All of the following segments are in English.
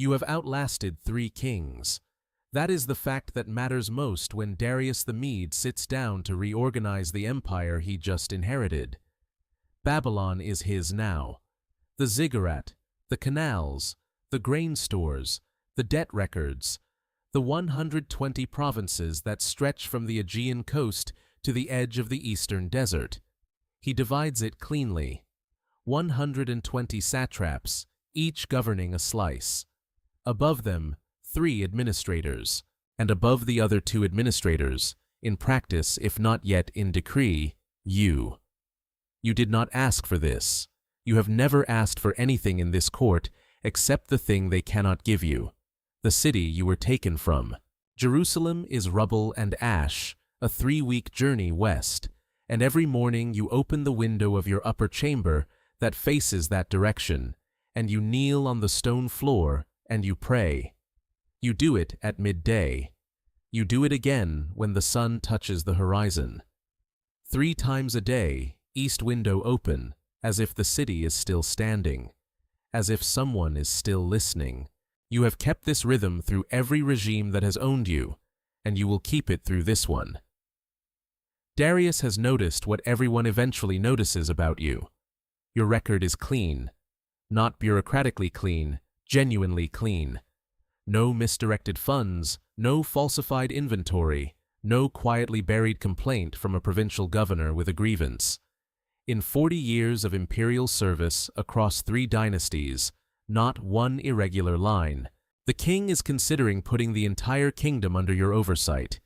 You have outlasted 3 kings. That is the fact that matters most when Darius the Mede sits down to reorganize the empire he just inherited. Babylon is his now. The ziggurat, the canals, the grain stores, the debt records, the 120 provinces that stretch from the Aegean coast to the edge of the eastern desert. He divides it cleanly. 120 satraps, each governing a slice. Above them, 3 administrators, and above the other 2 administrators, in practice if not yet in decree, you. You did not ask for this. You have never asked for anything in this court except the thing they cannot give you, the city you were taken from. Jerusalem is rubble and ash, a 3-week journey west, and every morning you open the window of your upper chamber that faces that direction, and you kneel on the stone floor and you pray. You do it at midday. You do it again when the sun touches the horizon. 3 times a day, east window open, as if the city is still standing, as if someone is still listening. You have kept this rhythm through every regime that has owned you, and you will keep it through this one. Darius has noticed what everyone eventually notices about you. Your record is clean. Not bureaucratically clean, genuinely clean. No misdirected funds, no falsified inventory, no quietly buried complaint from a provincial governor with a grievance. In 40 years of imperial service across 3 dynasties, not one irregular line. The king is considering putting the entire kingdom under your oversight.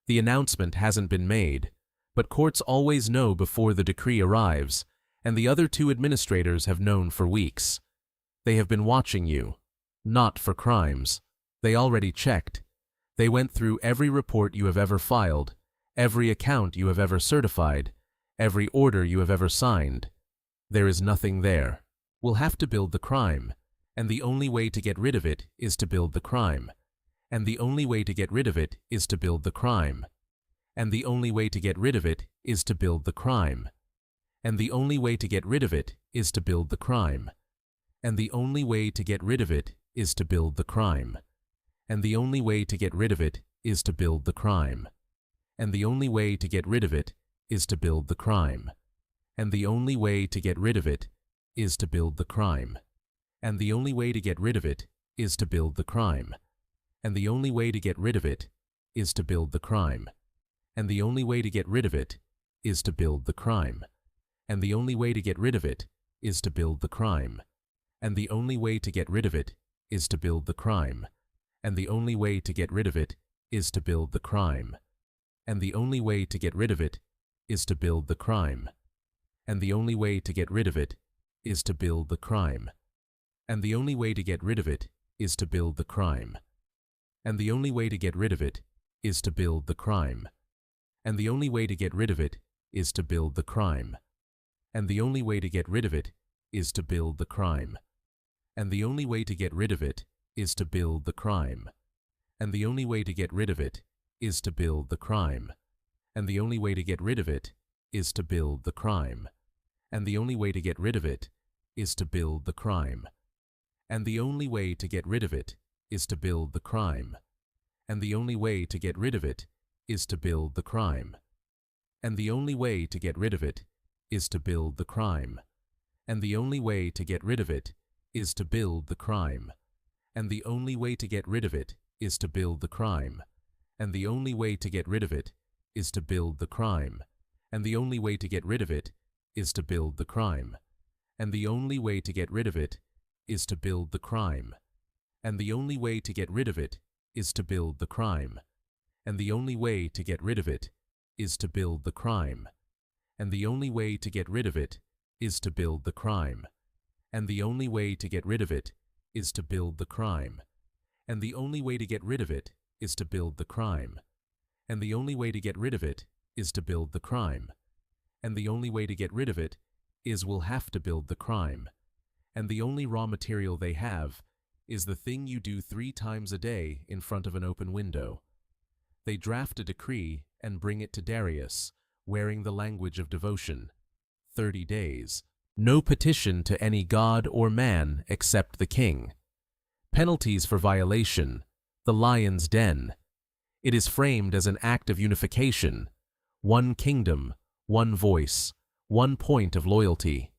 The announcement hasn't been made, but courts always know before the decree arrives, and the other 2 administrators have known for weeks. They have been watching you, not for crimes. They already checked. They went through every report you have ever filed, every account you have ever certified, every order you have ever signed. There is nothing there. We'll have to build the crime, and the only way to get rid of it is to build the crime. And the only way to get rid of it is to build the crime. And the only way to get rid of it is to build the crime. And the only way to get rid of it is to build the crime. And the only way to get rid of it is to build the crime. And the only way to get rid of it is to build the crime. And the only way to get rid of it is to build the crime. And the only way to get rid of it is to build the crime. And the only way to get rid of it is to build the crime. And the only way to get rid of it is to build the crime. And the only way to get rid of it is to build the crime. And the only way to get rid of it is to build the crime. And the only way to get rid of it is to build the crime. And the only way to get rid of it is to build the crime. And the only way to get rid of it is to build the crime. And the only way to get rid of it is to build the crime. And the only way to get rid of it is to build the crime. And the only way to get rid of it is to build the crime. And the only way to get rid of it is to build the crime. And the only way to get rid of it is to build the crime. And the only way to get rid of it is to build the crime. And the only way to get rid of it is to build the crime. And the only way to get rid of it is to build the crime. And the only way to get rid of it is to build the crime. And the only way to get rid of it is to build the crime. And the only way to get rid of it is to build the crime. And the only way to get rid of it is to build the crime. And the only way to get rid of it is to build the crime. And the only way to get rid of it is to build the crime. And the only way to get rid of it is to build the crime. And the only way to get rid of it is to build the crime. And the only way to get rid of it is to build the crime. And the only way to get rid of it is to build the crime. And the only way to get rid of it is to build the crime. And the only way to get rid of it is to build the crime. And the only way to get rid of it is to build the crime. And the only way to get rid of it is to build the crime. And the only way to get rid of it is to build the crime. And the only way to get rid of it is we'll have to build the crime. And the only raw material they have is the thing you do 3 times a day in front of an open window. They draft a decree and bring it to Darius, wearing the language of devotion. 30 days. No petition to any god or man except the king. Penalties for violation. The lion's den. It is framed as an act of unification. One kingdom, one voice, one point of loyalty.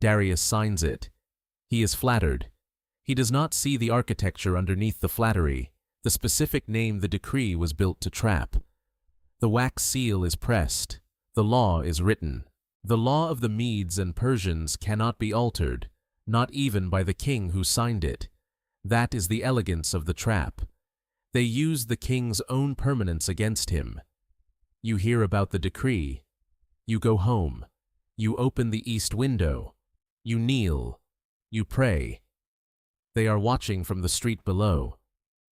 Darius signs it. He is flattered. He does not see the architecture underneath the flattery, the specific name the decree was built to trap. The wax seal is pressed. The law is written. The law of the Medes and Persians cannot be altered, not even by the king who signed it. That is the elegance of the trap. They use the king's own permanence against him. You hear about the decree. You go home. You open the east window. You kneel. You pray. They are watching from the street below.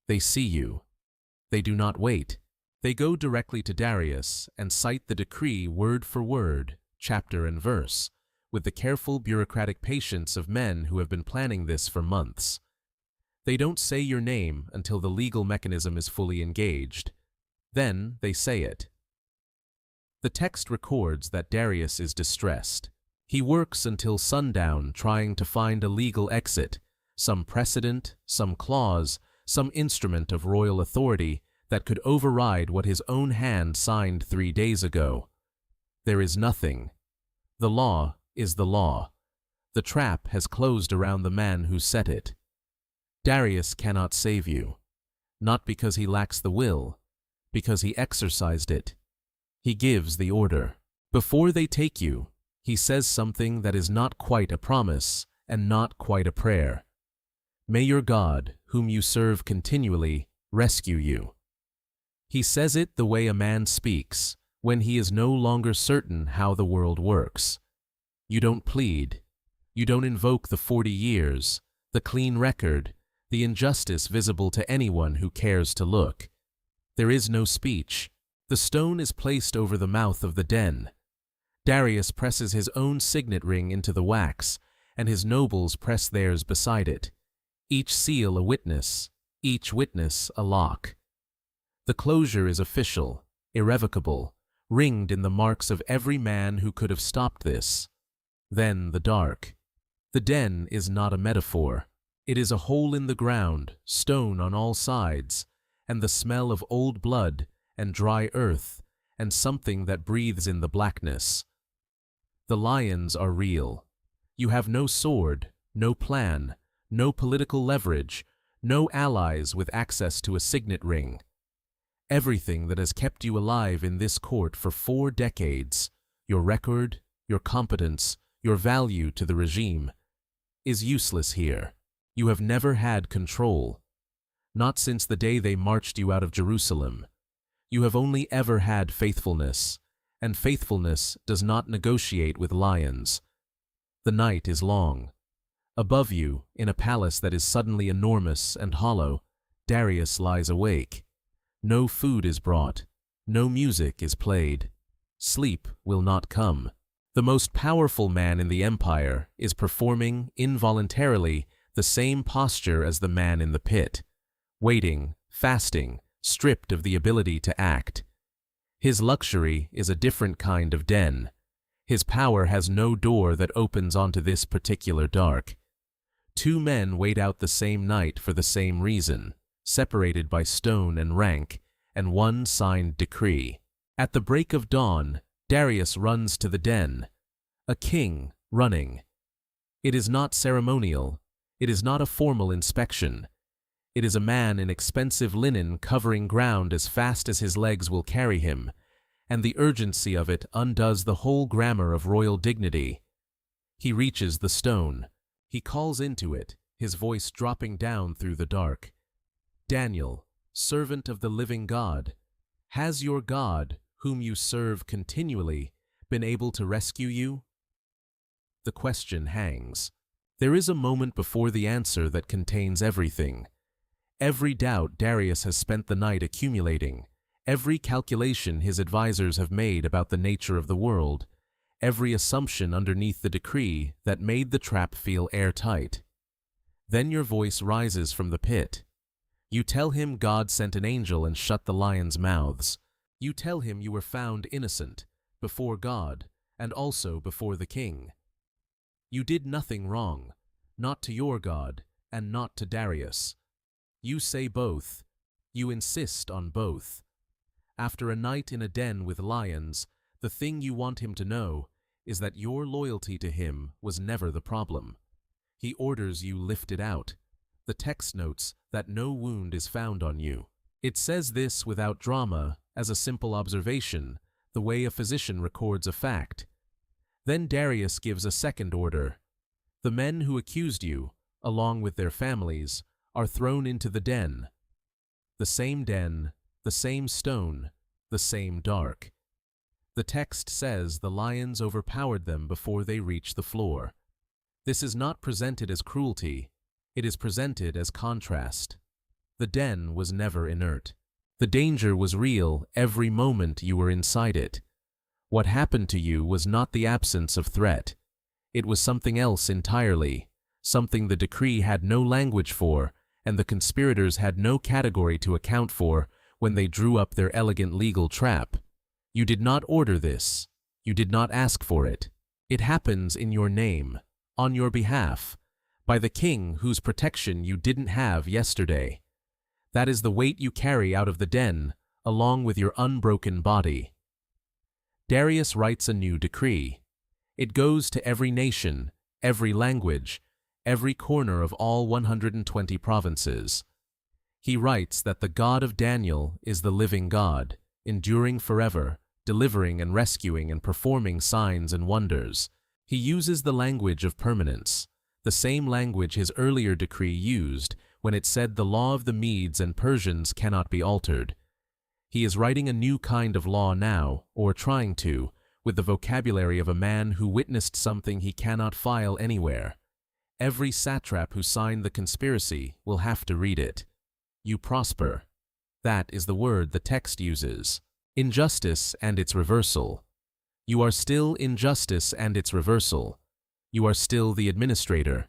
They see you. They do not wait. They go directly to Darius and cite the decree word for word, chapter and verse, with the careful bureaucratic patience of men who have been planning this for months. They don't say your name until the legal mechanism is fully engaged. Then they say it. The text records that Darius is distressed. He works until sundown trying to find a legal exit, some precedent, some clause, some instrument of royal authority that could override what his own hand signed 3 days ago. There is nothing. The law is the law. The trap has closed around the man who set it. Darius cannot save you, not because he lacks the will, because he exercised it. He gives the order. Before they take you, he says something that is not quite a promise and not quite a prayer. May your God, whom you serve continually, rescue you. He says it the way a man speaks, when he is no longer certain how the world works. You don't plead. You don't invoke the 40 years, the clean record, the injustice visible to anyone who cares to look. There is no speech. The stone is placed over the mouth of the den. Darius presses his own signet ring into the wax, and his nobles press theirs beside it. Each seal a witness, each witness a lock. The closure is official, irrevocable, ringed in the marks of every man who could have stopped this. Then the dark. The den is not a metaphor. It is a hole in the ground, stone on all sides, and the smell of old blood and dry earth and something that breathes in the blackness. The lions are real. You have no sword, no plan, no political leverage, no allies with access to a signet ring. Everything that has kept you alive in this court for 4 decades, your record, your competence, your value to the regime, is useless here. You have never had control. Not since the day they marched you out of Jerusalem. You have only ever had faithfulness, and faithfulness does not negotiate with lions. The night is long. Above you, in a palace that is suddenly enormous and hollow, Darius lies awake. No food is brought. No music is played. Sleep will not come. The most powerful man in the empire is performing, involuntarily, the same posture as the man in the pit, waiting, fasting, stripped of the ability to act. His luxury is a different kind of den. His power has no door that opens onto this particular dark. 2 men wait out the same night for the same reason, separated by stone and rank, and one signed decree. At the break of dawn, Darius runs to the den, a king running. It is not ceremonial. It is not a formal inspection. It is a man in expensive linen covering ground as fast as his legs will carry him, and the urgency of it undoes the whole grammar of royal dignity. He reaches the stone. He calls into it, his voice dropping down through the dark. Daniel, servant of the living God, has your God, whom you serve continually, been able to rescue you? The question hangs. There is a moment before the answer that contains everything. Every doubt Darius has spent the night accumulating, every calculation his advisors have made about the nature of the world, every assumption underneath the decree that made the trap feel airtight. Then your voice rises from the pit. You tell him God sent an angel and shut the lions' mouths. You tell him you were found innocent, before God, and also before the king. You did nothing wrong, not to your God, and not to Darius. You say both. You insist on both. After a night in a den with lions, the thing you want him to know is that your loyalty to him was never the problem. He orders you lifted out. The text notes that no wound is found on you. It says this without drama, as a simple observation, the way a physician records a fact. Then Darius gives a second order. The men who accused you, along with their families, are thrown into the den. The same den, the same stone, the same dark. The text says the lions overpowered them before they reached the floor. This is not presented as cruelty, it is presented as contrast. The den was never inert. The danger was real every moment you were inside it. What happened to you was not the absence of threat. It was something else entirely, something the decree had no language for, and the conspirators had no category to account for when they drew up their elegant legal trap. You did not order this. You did not ask for it. It happens in your name, on your behalf, by the king whose protection you didn't have yesterday. That is the weight you carry out of the den, along with your unbroken body. Darius writes a new decree. It goes to every nation, every language, every corner of all 120 provinces. He writes that the God of Daniel is the living God, enduring forever, delivering and rescuing and performing signs and wonders. He uses the language of permanence, the same language his earlier decree used when it said the law of the Medes and Persians cannot be altered. He is writing a new kind of law now, or trying to, with the vocabulary of a man who witnessed something he cannot file anywhere. Every satrap who signed the conspiracy will have to read it. You prosper. That is the word the text uses. Injustice and its reversal. You are still injustice and its reversal. You are still the administrator,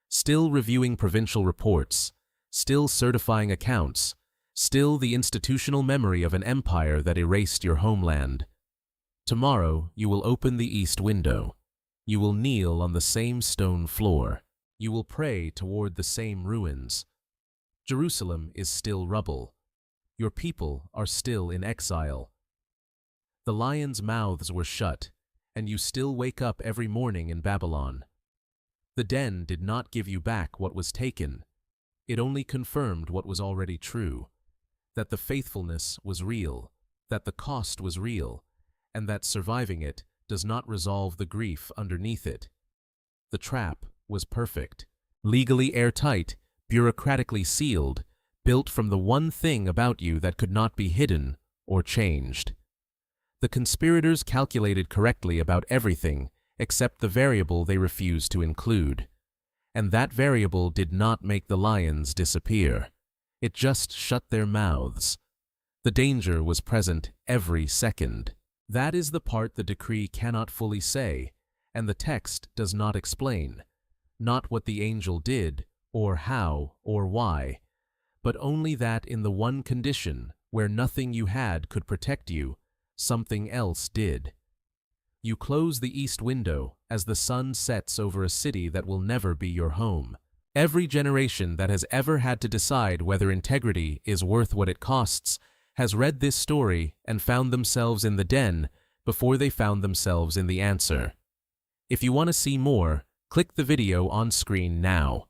still reviewing provincial reports, still certifying accounts, still the institutional memory of an empire that erased your homeland. Tomorrow you will open the east window. You will kneel on the same stone floor. You will pray toward the same ruins. Jerusalem is still rubble. Your people are still in exile. The lions' mouths were shut, and you still wake up every morning in Babylon. The den did not give you back what was taken. It only confirmed what was already true, that the faithfulness was real, that the cost was real, and that surviving it does not resolve the grief underneath it. The trap was perfect, legally airtight, bureaucratically sealed, built from the one thing about you that could not be hidden or changed. The conspirators calculated correctly about everything except the variable they refused to include. And that variable did not make the lions disappear. It just shut their mouths. The danger was present every second. That is the part the decree cannot fully say, and the text does not explain. Not what the angel did, or how, or why, but only that in the one condition where nothing you had could protect you, something else did. You close the east window as the sun sets over a city that will never be your home. Every generation that has ever had to decide whether integrity is worth what it costs has read this story and found themselves in the den before they found themselves in the answer. If you want to see more, click the video on screen now.